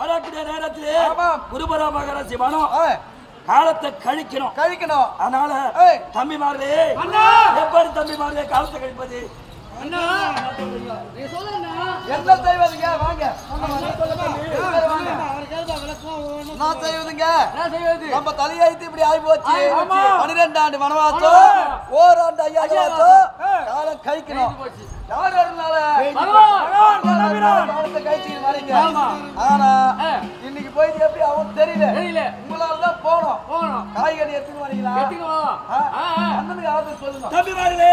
வரக்கூடிய நேரத்திலே குருபர மகராசி மனம் காலத்தை கழிக்கணும். அதனால தம்பிமார்களே எப்படி தம்பிமார்களே காலத்தை கழிப்பது? அண்ணா நீ சொல்லுண்ணா. என்ன செய்வதுங்க? வாங்க நான் செய்வதுங்க. நம்ம தலையாயிட்டு இப்படி ஆகி போச்சு. 12 ஆண்டு வனவாசம், ஓராண்டு ஐயாவாசம் காலம் கழிக்கணும். யார் வரனால காலத்தை கழிச்சு வரீங்க. ஆனா இன்னைக்கு போயிட்டு எப்படி அவன் தெரியல. உங்களாலதான் போனோம். காய்கறி எடுத்துன்னு வரீங்களா? அண்ணனுக்கு யாரும் சொல்லுங்க. தம்பிமார்களே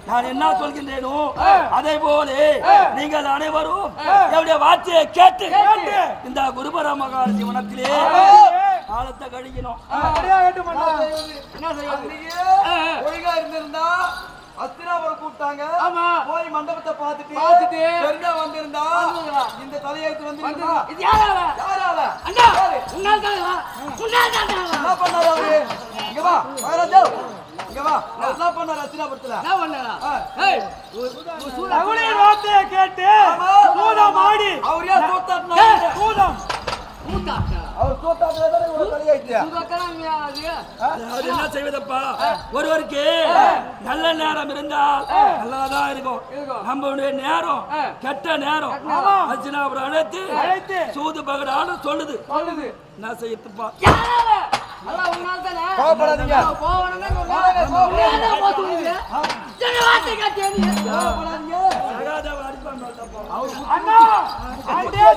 நான் என்ன சொல்கின்றேனோ அதே போல நீங்கள் அனைவரும் என்னுடைய வார்த்தையை கேட்டு இந்த குருபர மகாராஜி வனத்திலே காலத்தை கழிக்கணும். ஒழுங்கா இருந்திருந்தா அஸ்தினாபுரம் கூப்பிட்டாங்க. போய் மண்டபத்தை பார்த்துட்டு பெருந்தா வந்திருந்தா இந்த தலையெழுத்து வந்து யாரால என்ன பண்ணாரு அவரு? இங்க வா மகாராஜா, இங்க வா. என்ன பண்ணாரு அஸ்தினாபுரத்துல? வார்த்தையை கேட்டு சூதம் ஆடி அவர் ஏன் சூத்தாட்டினா? சூதம் அவர் சூத்தாட்டுறதானே இவ்வளவு தலையெழுத்து. அது என்ன செய்வதப்பா? ஒருவருக்கு நல்ல நேரம் இருந்தால் நல்லாதான் இருக்கும். நம்மளுடைய நேரம் கெட்ட நேரம். அர்ச்சனாபுரம் அழைத்து சூது பகடான்னு சொல்லுது. என்ன செய்யத்துப்பா? கோபப்படாதீங்க.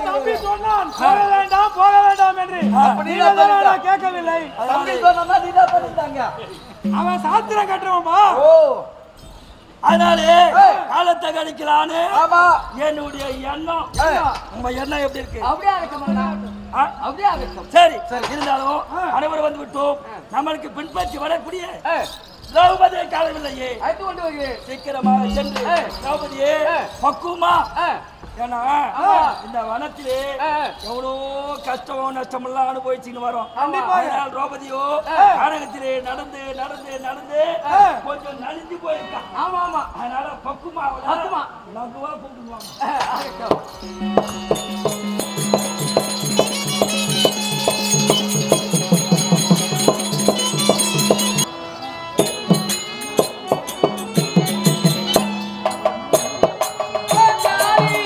தம்பி சொன்னான் போக வேண்டாம் என்று. கேட்கவில்லை. அவன் சாத்திரம் கட்டுறவன்பா. அதனாலே காலத்தை கழிக்கலான்னு என்னுடைய எண்ணம். உங்க எண்ணம் எப்படி இருக்கு? சரி இருந்தாலும் அனைவரும் வந்து விட்டோம். நம்மளுக்கு பின்பற்றி வரக்கூடிய திரௌபதியை காணவில்லையே. சீக்கிரமாக சென்று திரௌபதியே பக்குவமா. ஏன்னா இந்த வனத்திலே எவ்வளோ கஷ்டம் நஷ்டம் எல்லாம் அனுபவிச்சுன்னு வரோம். திரௌபதியோ நாடகத்திலே நடந்து நடந்து நடந்து கொஞ்சம் நலிஞ்சு போயிருக்கா. அதனால பக்குவமா லகுவா கூப்பிடுவாங்க. Jali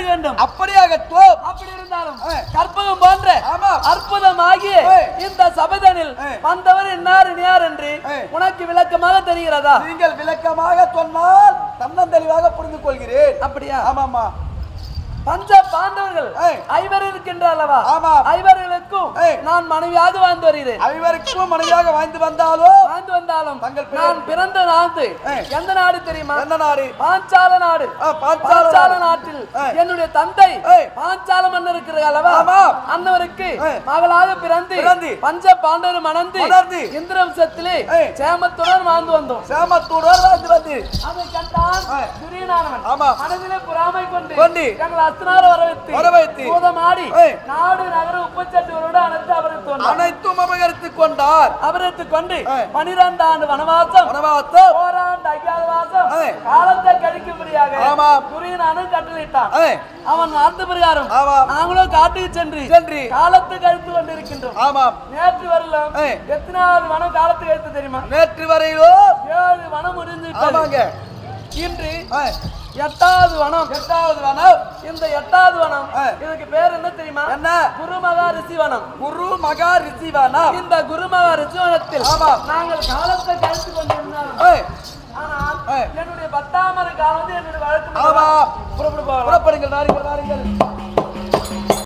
இருக்க வேண்டும். அப்படியாகட்டும். அப்படி இருந்தாலும் கற்பகம் போன்ற ஆமா. அற்புதமாகிய இந்த சபதனில் வந்தவர் இன்னார் இனியார் என்று உனக்கு விளக்கமாக தெரிகிறதா? நீங்கள் விளக்கமாக சொன்னால் தன்னந்தெளிவாக புரிந்து கொள்கிறேன். அப்படியா? ஆமாமா. பஞ்ச பாண்டவர்கள் ஐவர் இருக்கின்ற அல்லவா? ஆமா. ஐவர்களுக்கும் நான் மனைவியாக வாழ்ந்து வருகிறேன். ஐவருக்கும் மனைவியாக வாழ்ந்து வந்தாலும் நான் பிறந்த நாடு எந்த நாடு தெரியுமா? எந்த நாடு? பாஞ்சால நாடு. பாஞ்சால நாட்டில் என்னுடைய தந்தை பாஞ்சால மன்னர் இருக்கிற அல்லவா? அன்னவருக்கு மகளாக பிறந்து பஞ்ச பாண்டவர் மணந்து இந்திரவம்சத்திலே சேமத்துடன் வாழ்ந்து வந்தோம். சேமத்துடன் வாழ்ந்து வந்து அதை கண்டான் துரியனானவன். மனதிலே பொறாமை கொண்டு அஸ்தினார வரவைத்து பூதமாடி நாடு நகர உப்பச்சட்டுகளோடு அனைத்தும் அபகரித்துக் கொண்டார். அபகரித்துக் கொண்டு 12 ஆண்டு வனவாசம் ஓராண்டு அஜ்ஞாதவாசம் காலத்தை கழிக்கும்படியாக துரியனானும் கட்டளையிட்டான். அவன் ஆர்த்த பிரகாரம் நாங்களும் காட்டுக்கு சென்று காலத்தை கழித்து கொண்டிருக்கின்றோம். நேற்று வரலாம் எத்தனாவது வனம் காலத்தை கழித்து தெரியுமா? நேற்று வரையிலோ 7 வனம் முடிந்து இன்று 8வது வனம். இந்த 8வது வனம் இதுக்கு பேர் என்ன தெரியுமா? என்ன? குருமகா ரிஷி வனம். குருமகா ரிஷி வனம். இந்த குருமகா ரிஷி வனத்தில் நாங்கள் காலத்தை கழித்து கொண்டிருந்தோம். ஆனால் என்னுடைய 10ஆம் காலம் என்னுடைய வழக்கு. புறப்படுங்கள்.